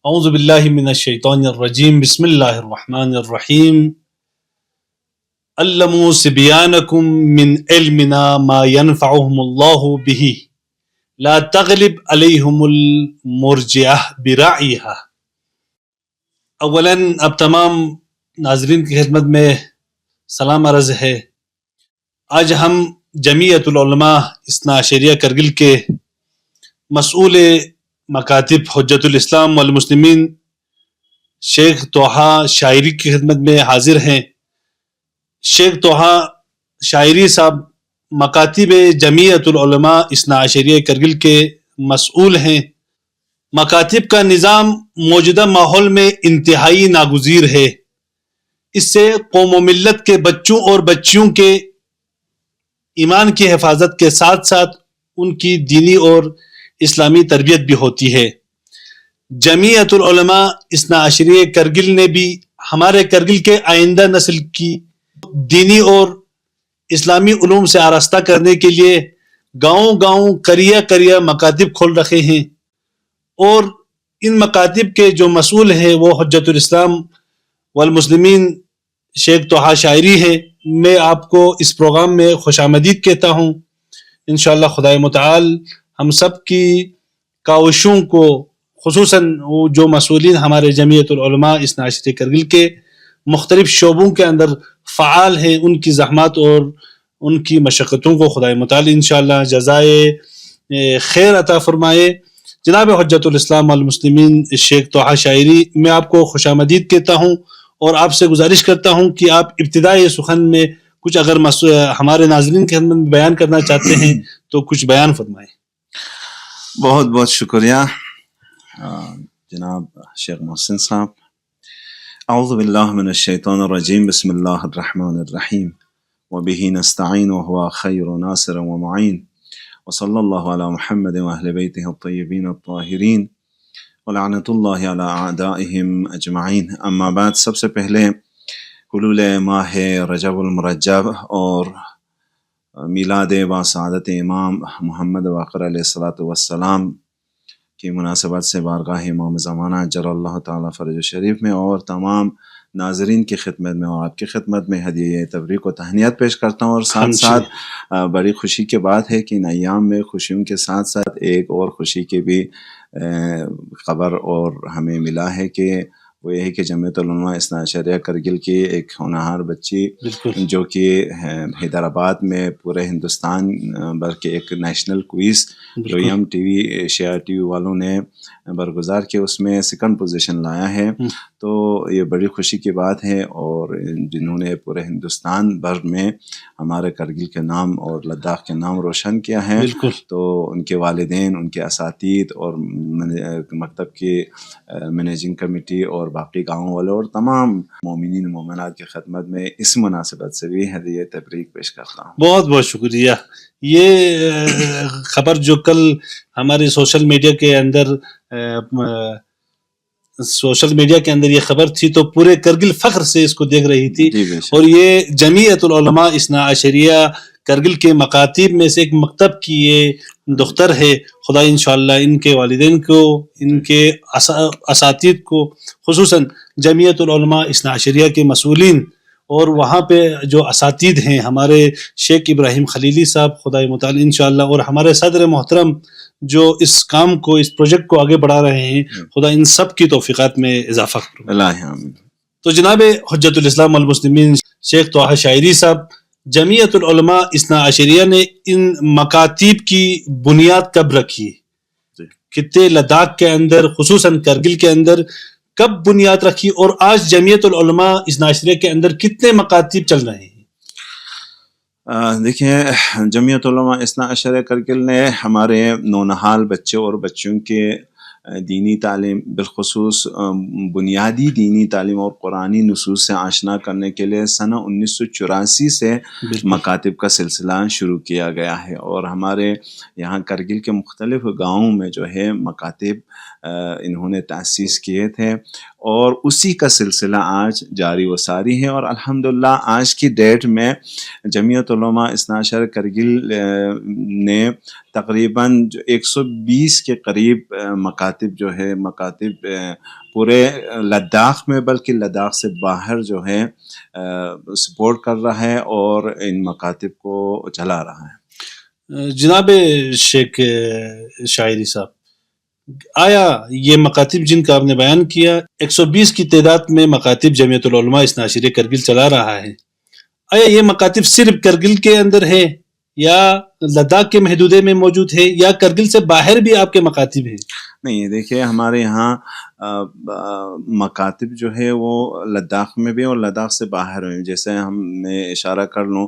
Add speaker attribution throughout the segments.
Speaker 1: اعوذ باللہ من الشیطان الرجیم بسم اللہ الرحمن الرحیم علموا صبیانکم من علمنا ما ينفعهم اللہ به لا تغلب علیہم المرجعہ برعیہا۔ اولاً اب تمام ناظرین کی خدمت میں سلام عرض ہے۔ آج ہم جمعیت العلماء اثنا عشریہ کرگل کے مسئول مکاتب حجت الاسلام والمسلمین شیخ طٰہٰ شاعری کی خدمت میں حاضر ہیں۔ شیخ طٰہٰ شاعری صاحب مکاتب جمعیت العلماء اثنا عشریہ کرگل کے مسئول ہیں۔ مکاتب کا نظام موجودہ ماحول میں انتہائی ناگزیر ہے۔ اس سے قوم و ملت کے بچوں اور بچیوں کے ایمان کی حفاظت کے ساتھ ساتھ ان کی دینی اور اسلامی تربیت بھی ہوتی ہے۔ جمعیت العلماء اثنا عشریہ کرگل نے بھی ہمارے کرگل کے آئندہ نسل کی دینی اور اسلامی علوم سے آراستہ کرنے کے لیے گاؤں گاؤں قریہ مکاتب کھول رکھے ہیں، اور ان مکاتب کے جو مسئول ہیں وہ حجت الاسلام والمسلمین شیخ طٰہٰ شاعری ہیں۔ میں آپ کو اس پروگرام میں خوش آمدید کہتا ہوں۔ انشاءاللہ خدائے متعال ہم سب کی کاوشوں کو، خصوصاً وہ جو مسئولین ہمارے جمعیت العلماء اثنا عشریہ کرگل کے مختلف شعبوں کے اندر فعال ہیں، ان کی زحمات اور ان کی مشقتوں کو خدائے متعال انشاءاللہ جزائے خیر عطا فرمائے۔ جناب حجت الاسلام والمسلمین شیخ طٰہٰ شاعری، میں آپ کو خوش آمدید کہتا ہوں اور آپ سے گزارش کرتا ہوں کہ آپ ابتدائی سخن میں کچھ اگر ہمارے ناظرین کے خدمت میں بیان کرنا چاہتے ہیں تو کچھ بیان فرمائیں۔
Speaker 2: بہت بہت شکریہ جناب شیخ محسن صاحب۔ اعوذ باللہ من الشیطان الرجیم بسم اللہ الرحمن الرحیم وبہ نستعین وہو خیر ناصر ومعین وصلی اللہ علی محمد واہل بیتہ الطیبین الطاہرین ولعنۃ اللہ علی اعدائہم اجمعین۔ اما بعد، سب سے پہلے حلول ماہ رجب المرجب اور میلاد با سعادت امام محمد باقر علیہ السلام کی مناسبت سے بارگاہ امام زمانہ جل اللہ تعالیٰ فرج شریف میں اور تمام ناظرین کی خدمت میں اور آپ کی خدمت میں ہدیہ تبریک و تہنیت پیش کرتا ہوں، اور ساتھ ساتھ بڑی خوشی کی بات ہے کہ ان ایام میں خوشیوں کے ساتھ ساتھ ایک اور خوشی کی بھی خبر اور ہمیں ملا ہے کہ وہ یہ ہے کہ جمعیت العلماء اثنا عشریہ کرگل کی ایک ہونہار بچی جو کہ حیدرآباد میں پورے ہندوستان بلکہ ایک نیشنل کوئز جو M T V Asia T V والوں نے برگزار کیا، اس میں سیکنڈ پوزیشن لایا ہے، تو یہ بڑی خوشی کی بات ہے، اور جنہوں نے پورے ہندوستان بھر میں ہمارے کرگل کے نام اور لداخ کے نام روشن کیا ہے، تو ان کے والدین، ان کے اساتید اور مکتب کی مینیجنگ کمیٹی اور باقی گاؤں والوں اور تمام مومنین مومنات کی خدمت میں اس مناسبت سے بھی ہدیہ تبریک پیش کرتا ہوں۔
Speaker 1: بہت بہت شکریہ۔ یہ خبر جو کل ہمارے سوشل میڈیا کے اندر یہ خبر تھی تو پورے کرگل فخر سے اس کو دیکھ رہی تھی، اور یہ جمعیت العلماء اثنا عشریہ کرگل کے مکاتب میں سے ایک مکتب کی یہ دختر ہے۔ خدا انشاءاللہ ان کے والدین کو، ان کے اساتید کو، خصوصاً جمعیت العلماء اثنا عشریہ کے مسئولین اور وہاں پہ جو اساتید ہیں ہمارے شیخ ابراہیم خلیلی صاحب، خدا متعال انشاءاللہ، اور ہمارے صدر محترم جو اس کام کو، اس پروجیکٹ کو آگے بڑھا رہے ہیں، خدا ان سب کی توفیقات میں اضافہ کرے۔
Speaker 2: اللہ آمین۔
Speaker 1: تو جناب حجت الاسلام والمسلمین شیخ طٰہٰ شاعری صاحب، جمعیت العلماء اثنا عشریہ نے ان مکاتب کی بنیاد کب رکھی؟ خطے لداخ کے اندر، خصوصاً کرگل کے اندر کب بنیاد رکھی، اور آج جمعیت العلماء اثنا عشریہ کے اندر کتنے مکاتب چل رہے ہیں؟
Speaker 2: دیکھیں، جمعیت علماء اثنا عشریہ کرگل نے ہمارے نونہال بچے اور بچوں کے دینی تعلیم، بالخصوص بنیادی دینی تعلیم اور قرآنی نصوص سے آشنا کرنے کے لیے سنہ 1984 سے مکاتب کا سلسلہ شروع کیا گیا ہے، اور ہمارے یہاں کرگل کے مختلف گاؤں میں جو ہے مکاتب انہوں نے تأسیس کیے تھے، اور اسی کا سلسلہ آج جاری و ساری ہے. اور الحمدللہ آج کی ڈیٹ میں جمعیت علماء اثنا عشر کرگل نے تقریباً 120 کے قریب مکاتب جو ہے پورے لداخ میں، بلکہ لداخ سے باہر جو ہے سپورٹ کر رہا ہے اور ان مکاتب کو چلا رہا ہے.
Speaker 1: جناب شیخ شاعری صاحب، آیا یہ مکاتب جن کا آپ نے بیان کیا 120 کی تعداد میں مکاتب جمعیت العلماء اثنا عشریہ کرگل چلا رہا ہے، آیا یہ مکاتب صرف کرگل کے اندر ہے یا لداخ کے محدودے میں موجود ہے یا کرگل سے باہر بھی آپ کے مکاتب ہیں؟
Speaker 2: نہیں، دیکھیے ہمارے یہاں مکاتب جو ہے وہ لداخ میں بھی اور لداخ سے باہر ہیں. جیسے ہم میں اشارہ کر لوں،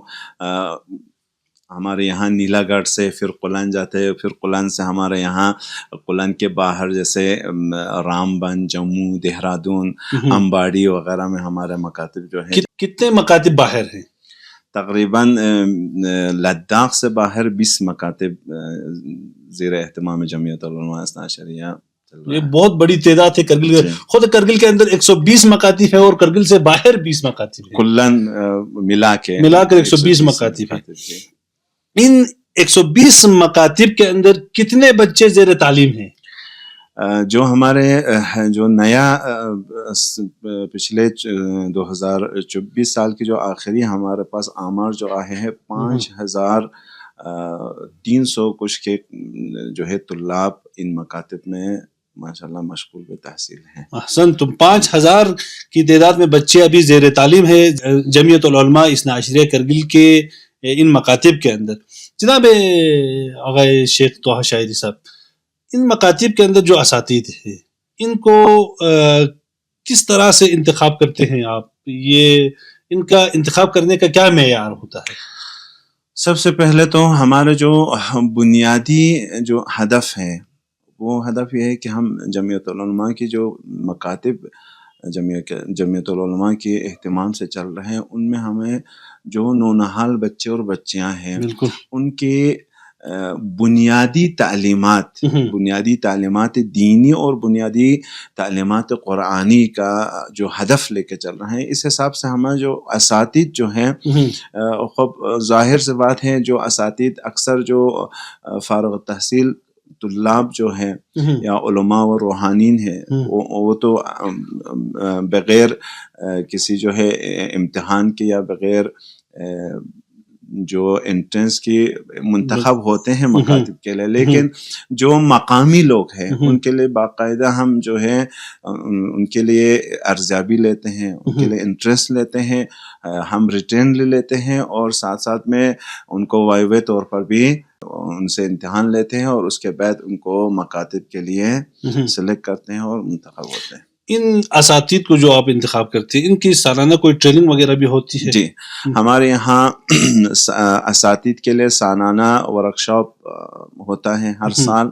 Speaker 2: ہمارے یہاں نیلا گڑھ سے پھر قلان جاتے ہیں، پھر قلان سے ہمارے یہاں قلان کے باہر جیسے رام بن، جموں، دہرادون، امباڑی وغیرہ میں ہمارے مکاتب جو ہیں.
Speaker 1: کتنے مکاتب باہر ہیں؟
Speaker 2: تقریباً لداخ سے باہر 20 مکاتب زیر اہتمام جمعیت العلماء اثنا عشریہ.
Speaker 1: یہ بہت بڑی تعداد ہے. کرگل خود کرگل کے اندر 120 مکاتب ہے اور کرگل سے باہر 20 مکاتب ہے،
Speaker 2: کلن ملا کر
Speaker 1: 120 مکاتب ہے. ان 120 مکاتب کے اندر کتنے بچے زیر تعلیم ہیں؟
Speaker 2: جو ہمارے جو نیا پچھلے 2024 سال کی جو آخری ہمارے پاس آمار جو آئے ہیں 5300 کچھ کے جو ہے طلاب ان مکاتب میں ماشاءاللہ مشغول بتحصیل ہیں.
Speaker 1: احسن، تم 5000 کی تعداد میں بچے ابھی زیر تعلیم ہے جمعیت العلماء اثنا عشریہ کرگل کے ان مکاتب کے اندر. جناب آغا شیخ طه شاعری صاحب، ان مکاتب کے اندر جو اساتید ہیں ان کو کس طرح سے انتخاب کرتے ہیں آپ؟ یہ ان کا انتخاب کرنے کا کیا معیار ہوتا ہے؟
Speaker 2: سب سے پہلے تو ہمارے جو بنیادی جو ہدف ہے وہ ہدف یہ ہے کہ ہم جمعیت العلماء کی جو مکاتب جمعیت العلماء کے اہتمام سے چل رہے ہیں ان میں ہمیں جو نونہال بچے اور بچیاں ہیں ان کے بنیادی تعلیمات دینی اور بنیادی تعلیمات قرآنی کا جو ہدف لے کے چل رہے ہیں، اس حساب سے ہمارے جو اساتید جو ہیں ظاہر سے بات ہے، جو اساتید اکثر جو فارغ التحصیل طلاب جو ہیں یا علماء و روحانین ہیں وہ تو بغیر کسی جو ہے امتحان کے یا بغیر جو انٹرنس کی منتخب ہوتے ہیں مکاتب کے لیے، لیکن جو مقامی لوگ ہیں ان کے لیے باقاعدہ ہم جو ہے ان کے لیے ارزیابی لیتے ہیں، ان کے لیے انٹرسٹ لیتے ہیں، ہم ریٹرن لے لیتے ہیں اور ساتھ ساتھ میں ان کو وائوے طور پر بھی ان سے امتحان لیتے ہیں اور اس کے بعد ان کو مکاتب کے لیے سلیکٹ کرتے ہیں اور منتخب ہوتے ہیں.
Speaker 1: ان اساتید کو جو آپ انتخاب کرتے ہیں ان کی سالانہ کوئی ٹریننگ وغیرہ بھی ہوتی ہے؟
Speaker 2: جی، ہمارے یہاں اساتید کے لیے سالانہ ورکشاپ ہوتا ہے ہر سال،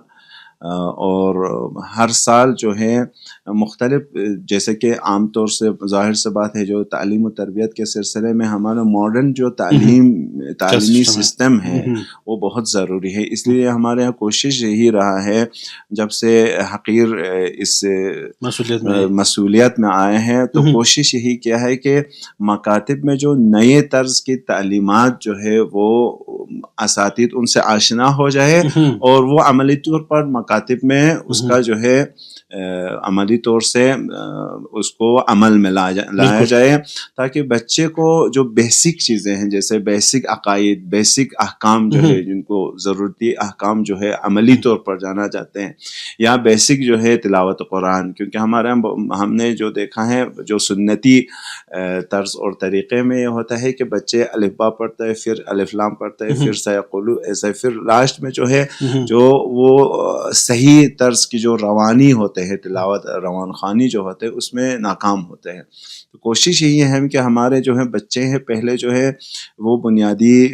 Speaker 2: اور ہر سال جو ہے مختلف، جیسے کہ عام طور سے ظاہر سے بات ہے جو تعلیم و تربیت کے سلسلے میں ہمارا ماڈرن جو تعلیمی سسٹم ہے وہ بہت ضروری ہے. اس لیے ہمارے یہاں کوشش یہی رہا ہے جب سے حقیر اس مسئولیت میں آئے ہیں تو کوشش یہی کیا ہے کہ مکاتب میں جو نئے طرز کی تعلیمات جو ہے وہ اساتید ان سے آشنا ہو جائے اور وہ عملی طور پر مکاتب میں اس کا جو ہے عملی طور سے اس کو عمل میں لایا جائے، تاکہ بچے کو جو بیسک چیزیں ہیں جیسے بیسک عقائد، بیسک احکام جو ہے جن کو ضرورتی احکام جو ہے عملی طور پر جانا چاہتے ہیں، یا بیسک جو ہے تلاوت قرآن، کیونکہ ہم نے جو دیکھا ہے جو سنتی طرز اور طریقے میں یہ ہوتا ہے کہ بچے الف با پڑھتے ہیں، پھر الف لام پڑھتے ہیں، پھر سیقولو ایسے، پھر لاسٹ میں جو ہے جو وہ صحیح طرز کی جو روانی ہوتے ہیں تلاوت روان خوانی جو ہوتے ہیں اس میں ناکام ہوتے ہیں. تو کوشش یہی ہے کہ ہمارے جو ہے بچے ہیں پہلے جو ہے وہ بنیادی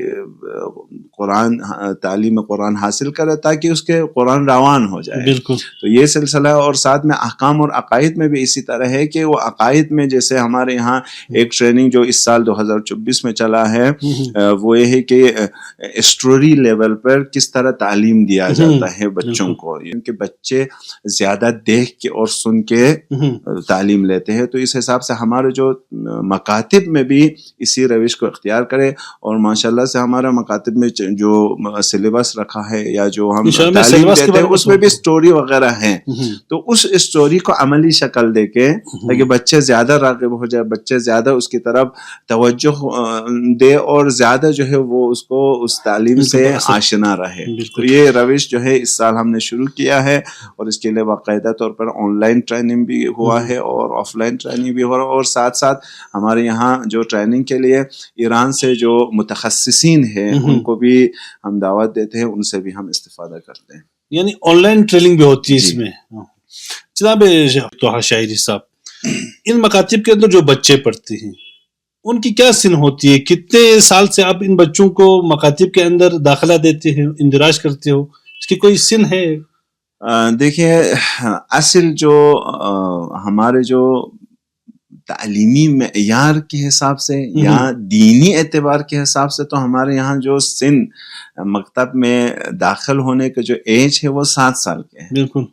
Speaker 2: قرآن تعلیم قرآن حاصل کرے تاکہ اس کے قرآن روان ہو جائے.
Speaker 1: بالکل. تو
Speaker 2: یہ سلسلہ، اور ساتھ میں احکام اور عقائد میں بھی اسی طرح ہے کہ وہ عقائد میں جیسے ہمارے یہاں ایک ٹریننگ جو اس سال 2024 میں چلا ہے وہ یہ ہے کہ اسٹوری لیول پر کس طرح تعلیم دیا جاتا ہے بچوں کو، کیونکہ بچے زیادہ دیکھ کے اور سن کے تعلیم لیتے ہیں. تو اس حساب سے ہمارے جو مکاتب میں بھی اسی روش کو اختیار کرے، اور ماشاءاللہ سے ہمارے مکاتب میں جو سلیبس رکھا ہے یا جو ہم تعلیم دیتے ہیں اس میں بھی اسٹوری وغیرہ ہیں، تو اس اسٹوری کو عملی شکل دے کے تاکہ بچے زیادہ راغب ہو جائے، بچے زیادہ اس کی طرف توجہ دے اور زیادہ جو ہے وہ اس کو اس تعلیم سے آشنا رہے. تو یہ روش جو ہے اس سال ہم نے شروع کیا ہے، اور اس کے لیے باقاعدہ طور پر آن لائن ٹریننگ بھی ہوا ہے اور آف لائن ٹریننگ بھی ہو رہا ہے، اور ساتھ ساتھ ہمارے یہاں جو ٹریننگ کے لیے ایران سے جو متخصصین ہیں ان کو بھی ہم دعوت دیتے ہیں، ان سے بھی ہم استفادہ کرتے ہیں.
Speaker 1: یعنی آن لائن ٹریننگ بھی ہوتی ہے اس میں. جناب طه شاعری صاحب، ان مکاتب کے اندر جو بچے پڑھتے ہیں ان کی کیا سن ہوتی ہے؟ کتنے سال سے آپ ان بچوں کو مکاتب کے اندر داخلہ دیتے ہیں، اندراج کرتے ہو؟ اس کی کوئی سن ہے؟
Speaker 2: دیکھیے، اصل جو ہمارے جو تعلیمی معیار کے حساب سے یا دینی اعتبار کے حساب سے تو ہمارے یہاں جو سن مکتب میں داخل ہونے کا جو ایج ہے وہ 7 سال کے ہے.
Speaker 1: بالکل.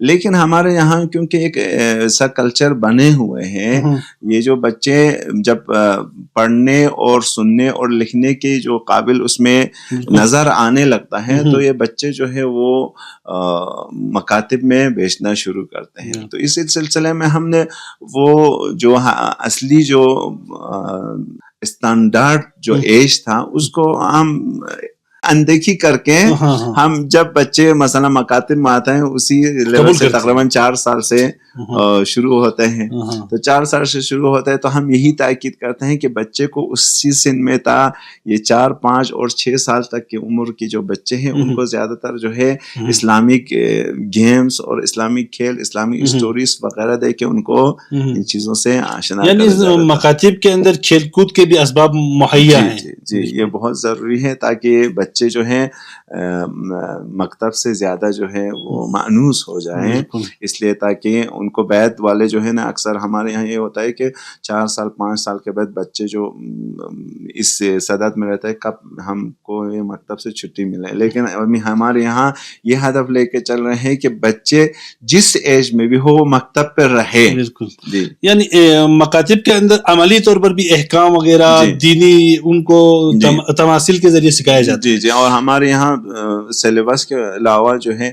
Speaker 2: لیکن ہمارے یہاں کیونکہ ایک ایسا کلچر بنے ہوئے ہیں، یہ جو بچے جب پڑھنے اور سننے اور لکھنے کے جو قابل اس میں نظر آنے لگتا ہے تو یہ بچے جو ہے وہ مکاتب میں بیچنا شروع کرتے ہیں. تو اس سلسلے میں ہم نے وہ جو اصلی جو اسٹینڈرڈ جو ایج تھا اس کو ہم اندیکھی کر کے ہم جب بچے مثلا مکاتب میں آتے ہیں اسی لیول سے تقریباً 4 سال سے شروع ہوتے ہیں، تو 4 سال سے شروع ہوتا ہے تو ہم یہی تاکید کرتے ہیں کہ بچے کو اسی سن میں تا یہ 4، 5 اور 6 سال تک کی عمر کی جو بچے ہیں ان کو زیادہ تر جو ہے اسلامک گیمز اور اسلامک کھیل، اسلامی اسٹوریز وغیرہ دے کے ان کو ان چیزوں سے آشنا
Speaker 1: یعنی مکاتب کے اندر کھیل کود کے بھی اسباب مہیا ہیں.
Speaker 2: جی یہ بہت ضروری ہے تاکہ بچے جو ہیں مکتب سے زیادہ جو ہے وہ مانوس ہو جائیں، اس لیے تاکہ ان کو بیت والے جو ہے نا، اکثر ہمارے یہاں یہ ہوتا ہے کہ 4 سال 5 سال کے بعد بچے جو اس صدد میں رہتا ہے کب ہم کو یہ مکتب سے چھٹی ملے، لیکن ہمارے یہاں یہ ہدف لے کے چل رہے ہیں کہ بچے جس ایج میں بھی ہو وہ مکتب پر رہے.
Speaker 1: بالکل. یعنی مکاتب کے اندر عملی طور پر بھی احکام وغیرہ دینی ان کو تماثیل کے ذریعے سکھایا جاتا ہے.
Speaker 2: جی اور ہمارے یہاں سلیبس کے علاوہ جو ہے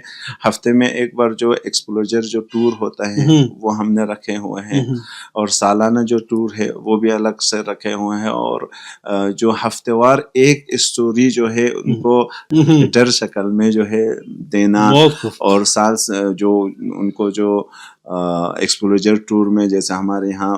Speaker 2: ہفتے میں ایک بار جو ایکسپلوجر جو ٹور ہوتا ہے وہ ہم نے رکھے ہوئے ہیں، اور سالانہ جو ٹور ہے وہ بھی الگ سے رکھے ہوئے ہیں، اور جو ہفتے وار ایک اسٹوری جو ہے ان کو ڈر شکل میں جو ہے دینا، اور سال جو ان کو جو ایکسپلوجر ٹور میں جیسے ہمارے یہاں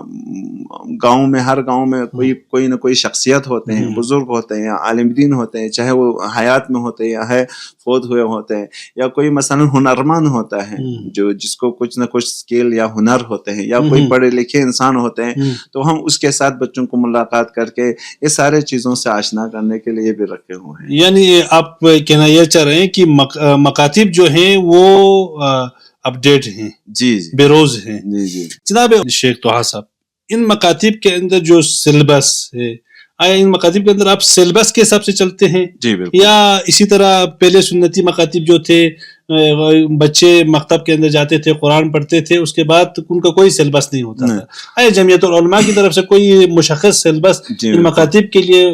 Speaker 2: گاؤں میں ہر گاؤں میں کوئی نہ کوئی شخصیت ہوتے ہیں، بزرگ ہوتے ہیں، عالم دین ہوتے ہیں، چاہے وہ حیات میں ہوتے ہیں یا ہے فوت ہوئے ہوتے ہیں، یا کوئی مثلا ہنرمند ہوتا ہے جو جس کو کچھ نہ کچھ اسکل یا ہنر ہوتے ہیں، یا کوئی پڑھے لکھے انسان ہوتے ہیں، تو ہم اس کے ساتھ بچوں کو ملاقات کر کے یہ سارے چیزوں سے آشنا کرنے کے لیے بھی رکھے ہوئے ہیں.
Speaker 1: یعنی آپ کہنا یہ چاہ رہے ہیں کہ مکاتب جو ہیں وہ اپڈیٹ ہیں،
Speaker 2: جی
Speaker 1: بے روز ہیں.
Speaker 2: جی
Speaker 1: جناب شیخ طه صاحب، ان مکاتب کے اندر جو سلیبس ہے، آیا ان مکاتب کے اندر آپ سلیبس کے حساب سے چلتے ہیں؟
Speaker 2: جی بالکل.
Speaker 1: یا اسی طرح پہلے سنتی مکاتب جو تھے بچے مکتب کے اندر جاتے تھے، قرآن پڑھتے تھے، اس کے بعد ان کا کوئی سلیبس نہیں ہوتا تھا؟ آیا جمعیت العلماء کی طرف سے کوئی مشخص سلیبس ان مکاتب کے لیے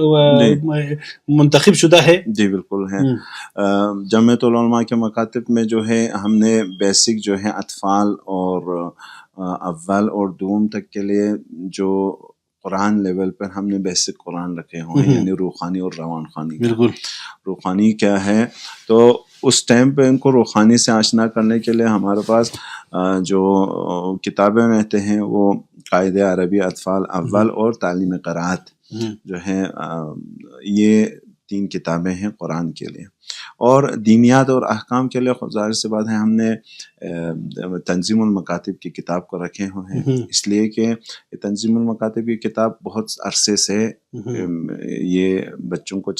Speaker 1: منتخب شدہ ہے؟
Speaker 2: جی بالکل ہے. جمعیت العلماء کے مکاتب میں جو ہے ہم نے بیسک جو ہے اطفال اور اول اور دوم تک کے لیے جو قرآن لیول پر ہم نے بیسک قرآن رکھے ہوئے ہیں، یعنی روحانی اور روان خوانی.
Speaker 1: بالکل.
Speaker 2: روحانی کیا ہے، تو اس ٹائم پہ ان کو روحانی سے آشنا کرنے کے لیے ہمارے پاس جو کتابیں رہتے ہیں وہ قائد عربی اطفال اول اور تعلیم قرات جو ہے، یہ 3 کتابیں ہیں قرآن کے لیے. اور دینیات اور احکام کے لیے ظاہر سی بات ہے ہم نے تنظیم المکاتب کی کتاب کو رکھے ہوئے ہیں، اس لیے کہ تنظیم المکاتب کی کتاب بہت عرصے سے یہ بچوں کو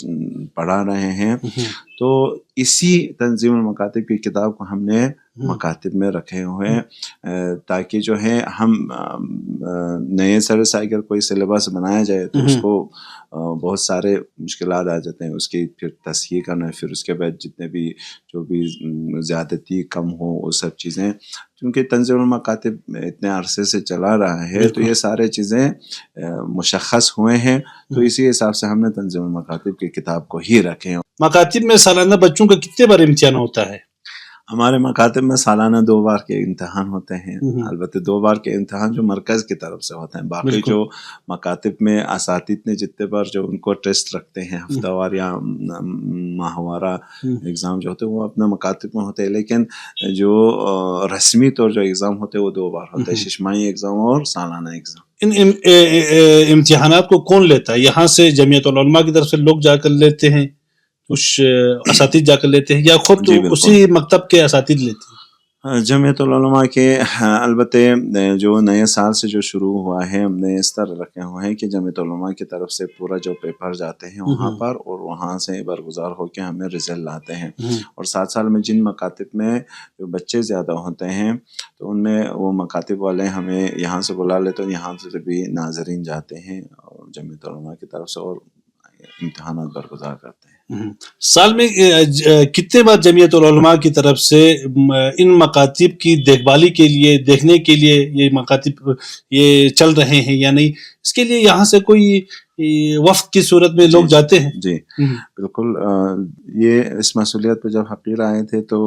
Speaker 2: پڑھا رہے ہیں، تو اسی تنظیم المکاتب کی کتاب کو ہم نے مکاتب میں رکھے ہوئے ہیں تاکہ جو ہے ہم نئے سر سے اگر کوئی سلیبس بنایا جائے تو اس کو بہت سارے مشکلات آ جاتے ہیں اس کی پھر تصحیح کرنا، پھر اس کے بعد جتنے بھی جو بھی زیادتی کم ہو وہ سب چیزیں، کیونکہ تنظیم المکاتب اتنے عرصے سے چلا رہا ہے تو یہ سارے چیزیں مشخص ہوئے ہیں، تو اسی حساب سے ہم نے تنظیم المکاتب کی کتاب کو ہی رکھے ہیں۔
Speaker 1: مکاتب میں سالانہ بچوں کا کتنے بار امتحان ہوتا ہے؟
Speaker 2: ہمارے مکاتب میں سالانہ 2 بار کے امتحان ہوتے ہیں، البتہ 2 بار کے امتحان جو مرکز کی طرف سے ہوتے ہیں، باقی جو مکاتب میں اساتذہ نے جتنے بار جو ان کو ٹیسٹ رکھتے ہیں ہفتہ وار یا ماہوارہ ایگزام جو ہوتے ہیں وہ اپنے مکاتب میں ہوتے ہیں، لیکن جو رسمی طور جو ایگزام ہوتے ہیں وہ 2 بار ہوتے ہیں، ششماہی ایگزام اور سالانہ ایگزام۔
Speaker 1: ان امتحانات کو کون لیتا ہے؟ یہاں سے جمعیت العلماء کی طرف سے لوگ جا کر لیتے ہیں، کچھ اساتذہ جا کر لیتے ہیں، یا خود اسی مکتب کے اساتذہ لیتے ہیں؟
Speaker 2: جمعیت العلماء کے البتہ جو نئے سال سے جو شروع ہوا ہے ہم نے اس طرح رکھے ہوئے ہیں کہ جمعیت العلماء کی طرف سے پورا جو پیپر جاتے ہیں وہاں پر، اور وہاں سے برگزار ہو کے ہمیں رزلٹ لاتے ہیں، اور 7 سال میں جن مکاتب میں جو بچے زیادہ ہوتے ہیں تو ان میں وہ مکاتب والے ہمیں یہاں سے بلا لیتے ہیں، یہاں سے بھی ناظرین جاتے ہیں اور جمعیت العلماء کی طرف سے اور امتحانات برگزار کرتے ہیں۔
Speaker 1: سال میں کتنے بار جمعیت العلماء کی طرف سے ان مکاتب کی دیکھ بھالی کے لیے، دیکھنے کے لیے یہ مکاتب یہ چل رہے ہیں یا نہیں، اس کے لیے یہاں سے کوئی وفد کی صورت میں لوگ جاتے ہیں؟
Speaker 2: جی بالکل، یہ اس مسئولیت پہ جب حقیر آئے تھے تو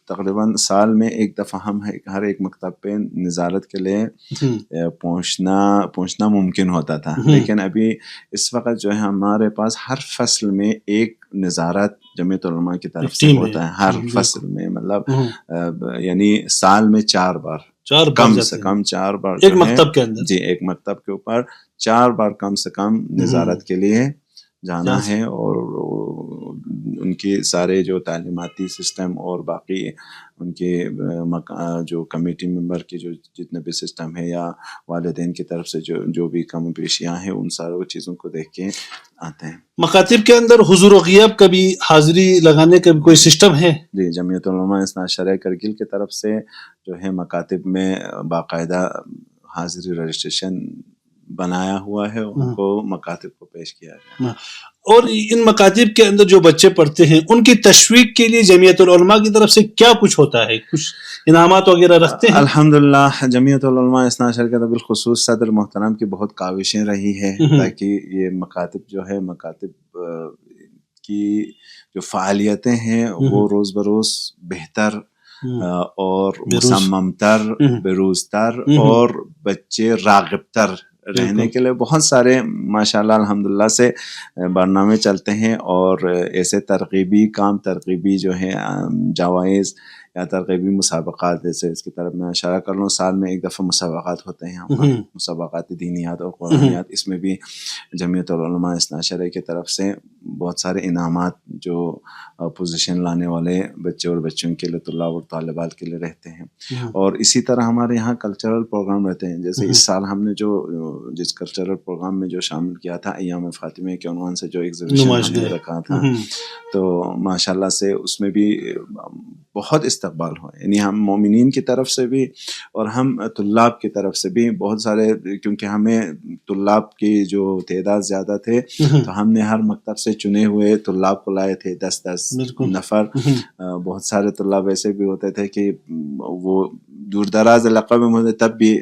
Speaker 2: تقریباً سال میں ایک دفعہ ہم ہر ایک مکتب پہ نظارت کے لیے پہنچنا ممکن ہوتا تھا، لیکن ابھی اس وقت جو ہے ہمارے پاس ہر فصل میں ایک نظارت جمعیت العلماء کی طرف سے ہوتا ہے، ہر فصل میں، مطلب یعنی سال میں 4 بار، کم سے کم 4 بار
Speaker 1: ایک مکتب کے اندر،
Speaker 2: جی ایک مکتب کے اوپر 4 بار کم سے کم نظارت کے لیے جانا ہے، اور ان کی سارے جو تعلیماتی سسٹم اور باقی ان کے جو کمیٹی ممبر کی جو جتنے بھی سسٹم ہے یا والدین کی طرف سے جو بھی کم پیشیاں ہیں ان ساروں چیزوں کو دیکھ کے آتے ہیں۔
Speaker 1: مکاتب کے اندر حضور و غیاب کا بھی حاضری لگانے کا کوئی سسٹم ہے؟
Speaker 2: جی، جمعیت العلماء اثنا عشریہ کرگل کی طرف سے جو ہے مکاتب میں باقاعدہ حاضری رجسٹریشن بنایا ہوا ہے، ان کو مکاتب کو پیش کیا گیا۔
Speaker 1: اور ان مکاتب کے اندر جو بچے پڑھتے ہیں ان کی تشویق کے لیے جمعیت العلماء کی طرف سے کیا کچھ ہوتا ہے؟ کچھ انعامات وغیرہ رکھتے ہیں؟
Speaker 2: الحمدللہ جمعیت العلماء اثنا عشریہ کے بالخصوص صدر محترم کی بہت کاوشیں رہی ہے تاکہ یہ مکاتب جو ہے، مکاتب کی جو فعالیتیں ہیں وہ روز بروز بہتر اور مصمم تر، بروز تر اور بچے راغب تر رہنے کے لیے بہت سارے ماشاءاللہ الحمدللہ سے برنامے چلتے ہیں، اور ایسے ترغیبی جو ہیں جوائز یا ترغیبی مسابقات، جیسے اس کی طرف میں اشارہ کر لوں، سال میں ایک دفعہ مسابقات ہوتے ہیں ہمارے، مسابقات دینیات اور قرآنیات، اس میں بھی جمعیت العلماء اثنا عشریہ کی طرف سے بہت سارے انعامات جو پوزیشن لانے والے بچے اور بچوں کے لیے، طلاب اور طالبات کے لیے رہتے ہیں، اور اسی طرح ہمارے یہاں کلچرل پروگرام رہتے ہیں، جیسے اس سال ہم نے جس کلچرل پروگرام میں جو شامل کیا تھا ایام فاطمہ کے عنوان سے جو ایگزیبیشن ہم نے رکھا تھا، تو ماشاءاللہ سے اس میں بھی بہت استقبال ہوا، یعنی ہم مومنین کی طرف سے بھی اور ہم طلاب کی طرف سے بھی بہت سارے، کیونکہ ہمیں طلاب کی جو تعداد زیادہ تھے تو ہم نے ہر مکتب سے چنے ہوئے طلاب کو لائے تھے، 10 نفر۔ بہت سارے طلاب ایسے بھی ہوتے تھے کہ وہ دور دراز علاقہ میں مجھے تب بھی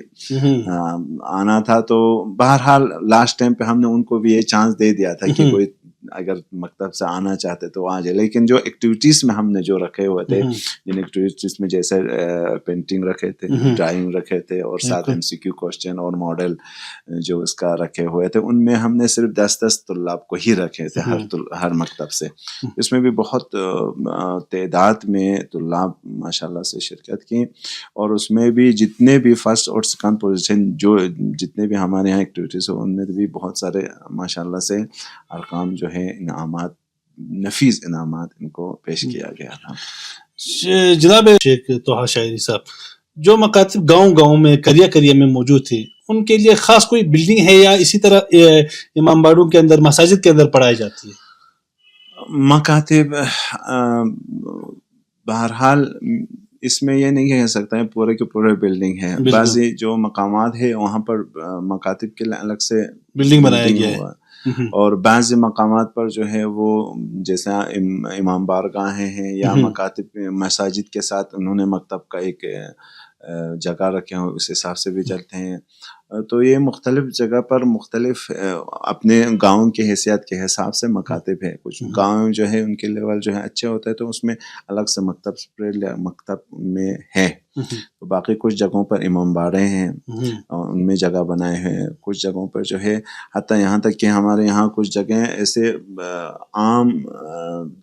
Speaker 2: آنا تھا، تو بہرحال لاسٹ ٹائم پہ ہم نے ان کو بھی یہ چانس دے دیا تھا کہ کوئی اگر مکتب سے آنا چاہتے تو آ جائے، لیکن جو ایکٹیویٹیز میں ہم نے جو رکھے ہوئے تھے، جن ایکٹیویٹیز میں جیسے پینٹنگ رکھے تھے، ڈرائنگ رکھے تھے، اور ساتھ MCQ کوسچن اور ماڈل جو اس کا رکھے ہوئے تھے، ان میں ہم نے صرف 10 طلاب کو ہی رکھے تھے ہر مکتب سے۔ اس میں بھی بہت تعداد میں طلاب ماشاءاللہ سے شرکت کی، اور اس میں بھی جتنے بھی فرسٹ اور سیکنڈ پوزیشن جو جتنے بھی ہمارے یہاں ایکٹیویٹیز ہیں ان میں بھی بہت سارے ماشاءاللہ سے ارقام جو ہے انعامات، نفیس انعامات ان کو پیش کیا گیا تھا۔
Speaker 1: جناب شیخ طه شاعری صاحب، جو مکاتب گاؤں میں کریا میں موجود تھے، ان کے لیے خاص کوئی بلڈنگ ہے یا اسی طرح امام باڑوں کے اندر، مساجد کے اندر پڑھائی جاتی ہے؟
Speaker 2: مکاتب بہرحال اس میں یہ نہیں کہہ سکتا ہے پورے کے پورے بلڈنگ ہے. بعضی جو مقامات ہے وہاں پر مکاتب کے لیے الگ سے
Speaker 1: بلڈنگ بنایا گیا ہے,
Speaker 2: اور بعض مقامات پر جو ہے وہ جیسا امام بارگاہیں ہیں یا مکاتب مساجد کے ساتھ انہوں نے مکتب کا ایک جگہ رکھے ہیں, اس حساب سے بھی چلتے ہیں. تو یہ مختلف جگہ پر مختلف اپنے گاؤں کی حیثیت کے حساب سے مکاتب ہے. کچھ گاؤں جو ہے ان کے لیول جو ہے اچھے ہوتے ہیں تو اس میں الگ سے مکتب میں ہے. تو باقی کچھ جگہوں پر امام باڑے ہیں ان میں جگہ بنائے ہیں. کچھ جگہوں پر جو ہے حتیٰ یہاں تک کہ ہمارے یہاں کچھ جگہیں ایسے عام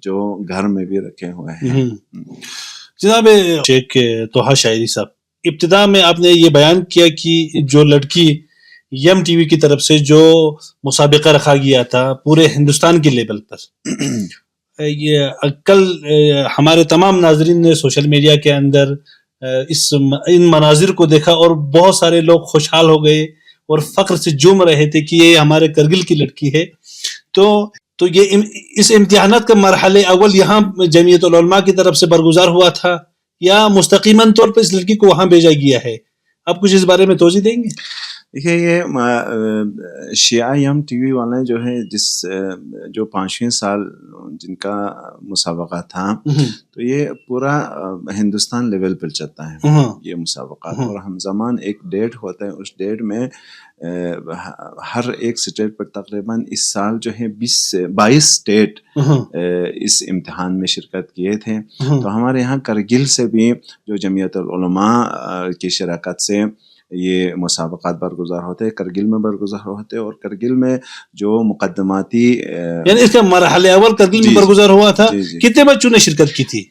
Speaker 2: جو گھر میں بھی رکھے ہوئے ہیں.
Speaker 1: جناب شیخ طہا شاعری صاحب, ابتدا میں آپ نے یہ بیان کیا کہ جو لڑکی یم ٹی وی کی طرف سے جو مسابقہ رکھا گیا تھا پورے ہندوستان کے لیول پر, یہ کل ہمارے تمام ناظرین نے سوشل میڈیا کے اندر ان مناظر کو دیکھا اور بہت سارے لوگ خوشحال ہو گئے اور فخر سے جھوم رہے تھے کہ یہ ہمارے کرگل کی لڑکی ہے. تو یہ اس امتحانات کا مرحلے اول یہاں جمعیت العلماء کی طرف سے برگزار ہوا تھا یا مستقیماً طور پر اس لڑکی کو وہاں بھیجا گیا ہے؟ آپ کچھ اس بارے میں توضیح دیں گے؟
Speaker 2: دیکھیے یہ شیعہ یم ٹی وی والے جو ہے جو 5ویں سال جن کا مسابقہ تھا تو یہ پورا ہندوستان لیول پر چلتا ہے یہ مسابقات, اور ہم زمان ایک ڈیٹ ہوتا ہے, اس ڈیٹ میں ہر ایک اسٹیٹ پر تقریباً اس سال جو ہے 22 اسٹیٹ اس امتحان میں شرکت کیے تھے. تو ہمارے یہاں کرگل سے بھی جو جمعیت العلماء کی شراکت سے یہ مسابقات برگزار ہوتے ہیں, کرگل میں برگزار ہوتے ہیں. اور کرگل میں جو مقدماتی
Speaker 1: یعنی اس کا مرحلہ اول کرگل میں برگزار ہوا تھا. کتنے بچوں نے شرکت کی تھی؟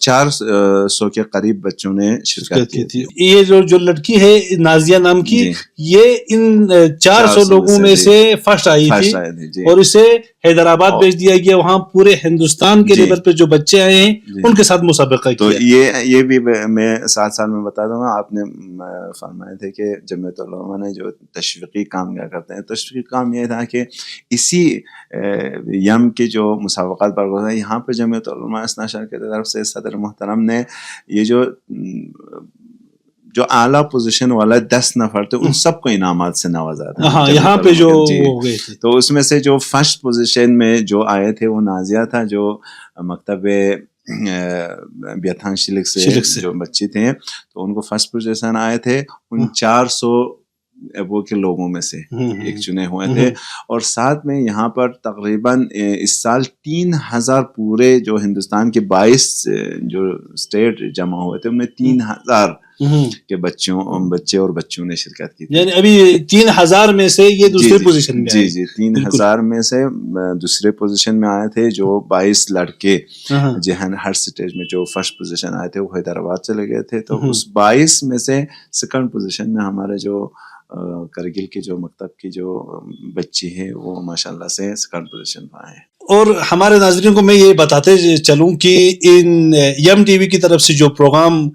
Speaker 2: 400 کے قریب بچوں نے شرکت کی تھی.
Speaker 1: یہ جو لڑکی ہے نازیہ نام کی, یہ ان 400 لوگوں میں سے فرسٹ آئی تھی اور اسے حیدرآباد بھیج دیا گیا. وہاں پورے ہندوستان کے لیول پہ جو بچے آئے ہیں ان کے ساتھ مسابقہ کیا.
Speaker 2: تو یہ بھی میں ساتھ میں بتا دوں گا. آپ نے فرمائے تھے کہ جمعیت العلماء نے جو تشویقی کام کیا کرتے ہیں, تشویقی کام یہ تھا کہ اسی یم کے جو مسابقات برگزار ہیں یہاں پہ جمعیت العلماء اثنا عشر کی طرف سے صدر محترم نے یہ جو اعلیٰ پوزیشن والا 10 نفر تھے ان سب کو انعامات سے نوازا تھا.
Speaker 1: یہاں پہ جو ہو گئے تھے
Speaker 2: تو اس میں سے جو فرسٹ پوزیشن میں جو آئے تھے وہ نازیہ تھا, جو مکتب بیتھان شلک سے جو بچی تھے, تو ان کو فرسٹ پوزیشن آئے تھے. ان 400 وہ کے لوگوں میں سے ایک چنے ہوئے تھے. اور ساتھ میں یہاں پر تقریباً اس سال 3000 پورے جو ہندوستان کے 22 جو اسٹیٹ جمع ہوئے تھے ان میں 3000 کے بچے اور بچوں نے شرکت کی تھی.
Speaker 1: یعنی ابھی 3000 میں سے یہ دوسرے پوزیشن میں
Speaker 2: جی 3000 میں سے دوسرے پوزیشن میں آئے تھے. جو 22 لڑکے جہاں ہر اسٹیج میں جو فرسٹ پوزیشن آئے تھے وہ حیدرآباد چلے گئے تھے. تو اس 22 میں سے سیکنڈ پوزیشن میں ہمارے جو کرگل کی جو مکتب کی جو بچی ہے وہ ماشاءاللہ سے سیکنڈ پوزیشن پہ آئے.
Speaker 1: اور ہمارے ناظرین کو میں یہ بتاتے چلوں کہ ان یم ٹی وی کی طرف سے جو پروگرام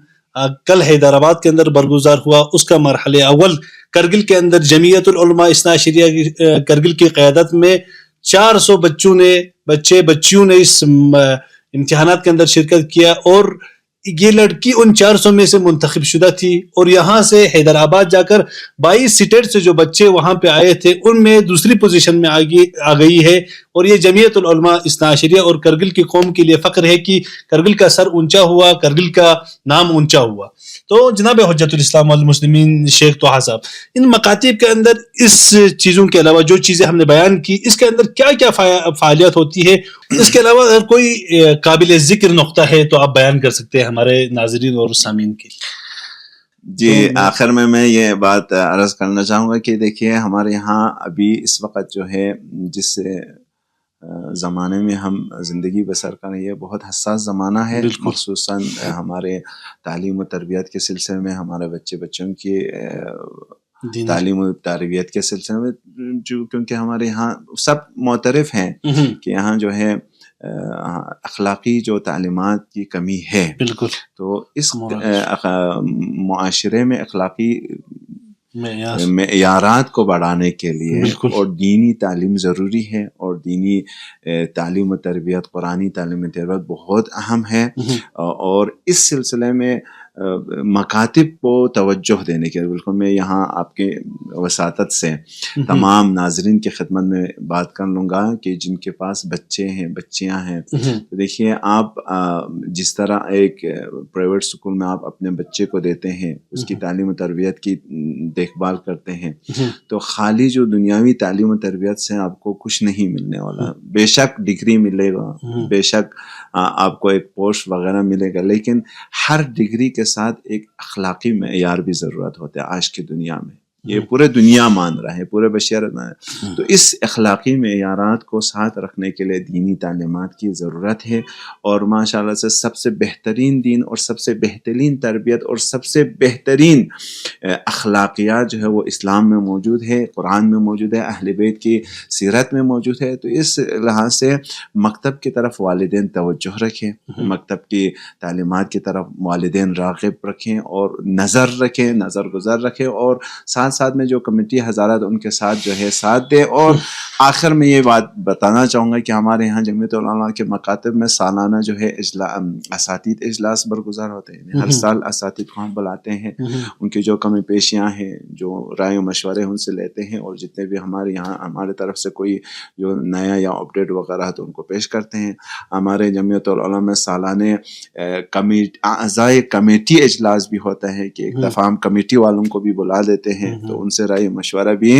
Speaker 1: کل حیدرآباد کے اندر برگزار ہوا اس کا مرحلہ اول کرگل کے اندر جمعیت العلماء اثنا عشریہ کرگل کی قیادت میں 400 بچیوں نے اس امتحانات کے اندر شرکت کیا. اور یہ لڑکی ان 400 میں سے منتخب شدہ تھی اور یہاں سے حیدرآباد جا کر 22 اسٹیٹ سے جو بچے وہاں پہ آئے تھے ان میں دوسری پوزیشن میں آ گئی ہے. اور یہ جمعیت العلماء اثنا عشریہ اور کرگل کی قوم کے لیے فخر ہے کہ کرگل کا سر اونچا ہوا, کرگل کا نام اونچا ہوا. تو جناب حجت الاسلام والمسلمین شیخ طہا صاحب, ان مکاتب کے اندر اس چیزوں کے علاوہ جو چیزیں ہم نے بیان کی اس کے اندر کیا کیا فعالیت ہوتی ہے؟ اس کے علاوہ اگر کوئی قابل ذکر نقطہ ہے تو آپ بیان کر سکتے ہیں ہمارے ناظرین اور سامعین کے لیے.
Speaker 2: جی آخر میں یہ بات عرض کرنا چاہوں گا کہ دیکھیے ہمارے یہاں ابھی اس وقت جو ہے جس زمانے میں ہم زندگی بسر کر رہے ہیں بہت حساس زمانہ ہے, خصوصاً ہمارے تعلیم و تربیت کے سلسلے میں, ہمارے بچوں کی تعلیم و تربیت کے سلسلے میں, جو کیونکہ ہمارے یہاں سب معترف ہیں کہ یہاں جو ہے اخلاقی جو تعلیمات کی کمی ہے.
Speaker 1: بالکل.
Speaker 2: تو اس معاشرے میں اخلاقی معیارات کو بڑھانے کے لیے اور دینی تعلیم ضروری ہے, اور دینی تعلیم و تربیت، قرآنی تعلیم و تربیت بہت اہم ہے، اور اس سلسلے میں مکاتب کو توجہ دینے کے بالکل میں یہاں آپ کے وساطت سے تمام ناظرین کی خدمت میں بات کر لوں گا کہ جن کے پاس بچے ہیں، بچیاں ہیں، تو دیکھیے آپ جس طرح ایک پرائیویٹ اسکول میں آپ اپنے بچے کو دیتے ہیں، اس کی تعلیم و تربیت کی دیکھ بھال کرتے ہیں، تو خالی جو دنیاوی تعلیم و تربیت سے آپ کو کچھ نہیں ملنے والا. بے شک ڈگری ملے گا، بے شک آپ کو ایک پوسٹ وغیرہ ملے گا، لیکن ہر ڈگری کے ساتھ ایک اخلاقی معیار بھی ضرورت ہوتا ہے آج کی دنیا میں. یہ پورے دنیا مان رہا ہے، پورے بشریت مان رہا ہے. تو اس اخلاقی معیارات کو ساتھ رکھنے کے لیے دینی تعلیمات کی ضرورت ہے، اور ماشاءاللہ سے سب سے بہترین دین اور سب سے بہترین تربیت اور سب سے بہترین اخلاقیات جو ہے وہ اسلام میں موجود ہے، قرآن میں موجود ہے، اہل بیت کی سیرت میں موجود ہے. تو اس لحاظ سے مکتب کی طرف والدین توجہ رکھیں، مکتب کی تعلیمات کی طرف والدین راغب رکھیں اور نظر رکھیں، نظر گزر رکھیں، اور ساتھ میں جو کمیٹی حضرات ان کے ساتھ جو ہے ساتھ دے. اور آخر میں یہ بات بتانا چاہوں گا کہ ہمارے یہاں جمعیت العلماء کے مکاتب میں سالانہ جو ہے اساتید اجلاس برگزار ہوتے ہیں. ہر سال اساتید کو ہم بلاتے ہیں، ان کی جو کمی پیشیاں ہیں، جو رائے و مشورے ان سے لیتے ہیں، اور جتنے بھی ہمارے یہاں ہمارے طرف سے کوئی جو نیا یا اپڈیٹ وغیرہ ہے تو ان کو پیش کرتے ہیں. ہمارے جمعیت العلماء میں سالانہ اعضائے کمیٹی اجلاس بھی ہوتا ہے کہ ایک دفعہ ہم کمیٹی والوں کو بھی بلا دیتے ہیں، تو ان سے رائے مشورہ بھی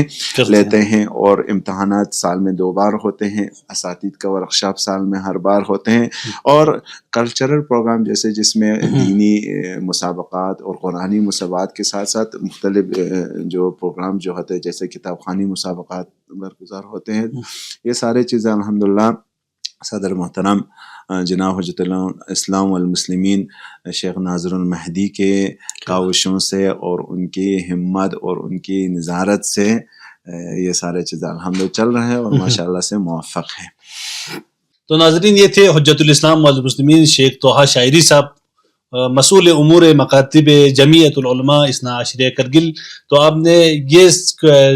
Speaker 2: لیتے ہیں. اور امتحانات سال میں 2 بار ہوتے ہیں، اساتید کا ورکشاپ سال میں ہر بار ہوتے ہیں، اور کلچرل پروگرام جیسے جس میں دینی مسابقات اور قرآنی مسابقات کے ساتھ ساتھ مختلف جو پروگرام جو ہوتے ہیں جیسے کتاب خوانی مسابقات برگزار ہوتے ہیں. یہ سارے چیزیں الحمدللہ صدر محترم جناب حجت الاسلام والمسلمین شیخ ناظر المہدی کے کاوشوں سے اور ان کی ہمت اور ان کی نظارت سے یہ سارے چیزیں الحمدللہ چل رہے ہیں اور ماشاءاللہ سے موفق ہیں.
Speaker 1: تو ناظرین، یہ تھے حجت الاسلام والمسلمین شیخ طٰہٰ شاعری صاحب، مسئول امور مکاتب جمعیت العلماء اثنا عشریہ کرگل. تو آپ نے یہ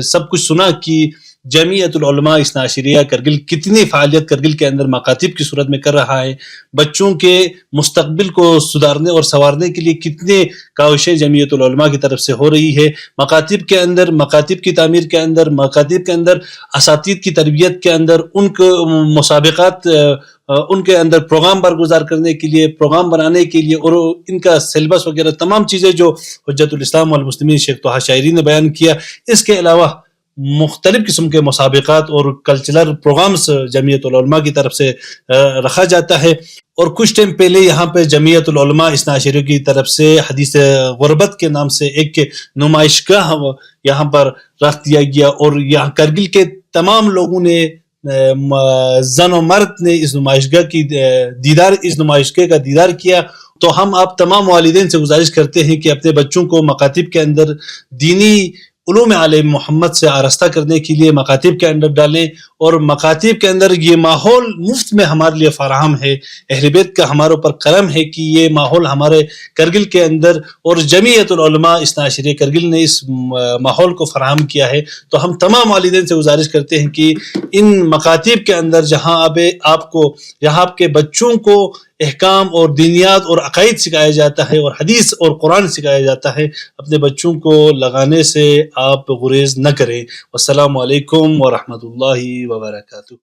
Speaker 1: سب کچھ سنا کہ جمعیت العلماء اثنا عشریہ کرگل کتنی فعالیت کرگل کے اندر مکاتب کی صورت میں کر رہا ہے، بچوں کے مستقبل کو سدھارنے اور سنوارنے کے لیے کتنے کاوشیں جمعیت العلماء کی طرف سے ہو رہی ہے. مکاتب کے اندر، مکاتب کی تعمیر کے اندر، مکاتب کے اندر اساتید کی تربیت کے اندر، ان کو مسابقات، ان کے اندر پروگرام برگزار کرنے کے لیے، پروگرام بنانے کے لیے، اور ان کا سلیبس وغیرہ تمام چیزیں جو حجت الاسلام والمسلمین شیخ طٰہٰ شاعری نے بیان کیا. اس کے علاوہ مختلف قسم کے مسابقات اور کلچرل پروگرامز جمعیت العلماء کی طرف سے رکھا جاتا ہے. اور کچھ ٹائم پہلے یہاں پہ جمعیت العلماء اثنا عشریہ کی طرف سے حدیث غربت کے نام سے ایک نمائشگاہ یہاں پر رکھ دیا گیا، اور یہاں کرگل کے تمام لوگوں نے، زن و مرد نے اس نمائشگاہ کا دیدار کیا. تو ہم آپ تمام والدین سے گزارش کرتے ہیں کہ اپنے بچوں کو مکاتب کے اندر دینی علوم علیہ محمد سے آراستہ کرنے کے لیے مکاتب کے اندر ڈالیں، اور مکاتب کے اندر یہ ماحول مفت میں ہمارے لیے فراہم ہے. اہل بیت کا ہمارے اوپر کرم ہے کہ یہ ماحول ہمارے کرگل کے اندر اور جمعیت العلماء اثنا عشریہ کرگل نے اس ماحول کو فراہم کیا ہے. تو ہم تمام والدین سے گزارش کرتے ہیں کہ ان مکاتب کے اندر جہاں آپ کے بچوں کو احکام اور دینیات اور عقائد سکھایا جاتا ہے اور حدیث اور قرآن سکھایا جاتا ہے، اپنے بچوں کو لگانے سے آپ گریز نہ کریں. والسلام علیکم ورحمۃ اللہ وبرکاتہ.